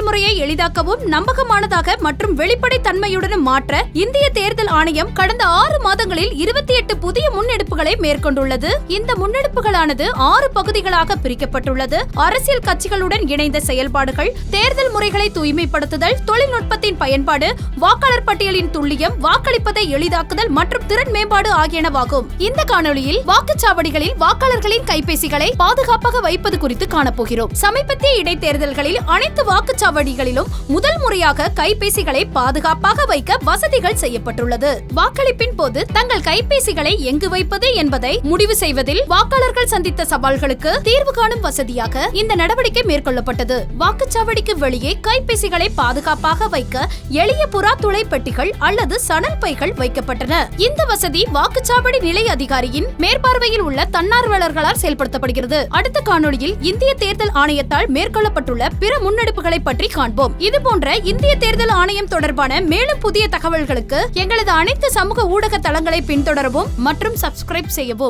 செயல்முறையை எளிதாக்கவும் நம்பகமானதாக மற்றும் வெளிப்படைத்தன்மையுடன் மாற்ற இந்திய தேர்தல் ஆணையம் கடந்த 6 மாதங்களில் 28 புதிய முன்னெடுப்புகளை மேற்கொண்டுள்ளது. இந்த முன்னெடுப்புகளானது 6 பகுதிகளாக பிரிக்கப்பட்டுள்ளது. அரசியல் கட்சிகளுடன் இணைந்த செயல்பாடுகள், தேர்தல் முறைகளை தூய்மைப்படுத்துதல், தொழில்நுட்பத்தின் பயன்பாடு, வாக்காளர் பட்டியலின் துல்லியம், வாக்களிப்பதை எளிதாக்குதல் மற்றும் திறன் மேம்பாடு ஆகியனவாகும். இந்த காணொளியில் வாக்குச்சாவடிகளில் வாக்காளர்களின் கைபேசிகளை பாதுகாப்பாக வைப்பது குறித்து காணப்போகிறோம். சமீபத்திய இடைத்தேர்தல்களில் அனைத்து வாக்குச்சாவடிகளிலும் முதல் முறையாக கைபேசிகளை பாதுகாப்பாக வைக்க வசதிகள் செய்யப்பட்டுள்ளது. வாக்களிப்பின் போது தங்கள் கைபேசிகளை எங்கு வைப்பது என்பதை முடிவு செய்வதில் வாக்காளர்கள் சந்தித்த சவால்களுக்கு தீர்வு காணும் வசதியாக இந்த நடவடிக்கை மேற்கொள்ளப்பட்டது. வாக்குச்சாவடிக்கு வெளியே கைபேசிகளை பாதுகாப்பாக வைக்க எளிய புறா துளை பெட்டிகள் அல்லது சணல் பைகள் வைக்கப்பட்டன. இந்த வசதி வாக்குச்சாவடி நிலை அதிகாரியின் மேற்பார்வையில் உள்ள தன்னார்வலர்களால் செயல்படுத்தப்படுகிறது. அடுத்த காணொளியில் இந்திய தேர்தல் ஆணையத்தால் மேற்கொள்ளப்பட்டுள்ள பிற முன்னெடுப்புகளை பற்றி காண்போம். இதுபோன்ற இந்திய தேர்தல் ஆணையம் தொடர்பான மேலும் புதிய தகவல்களுக்கு எங்களது அனைத்து சமூக ஊடக தளங்களை பின்தொடரவும் மற்றும் சப்ஸ்கிரைப் செய்யவும்.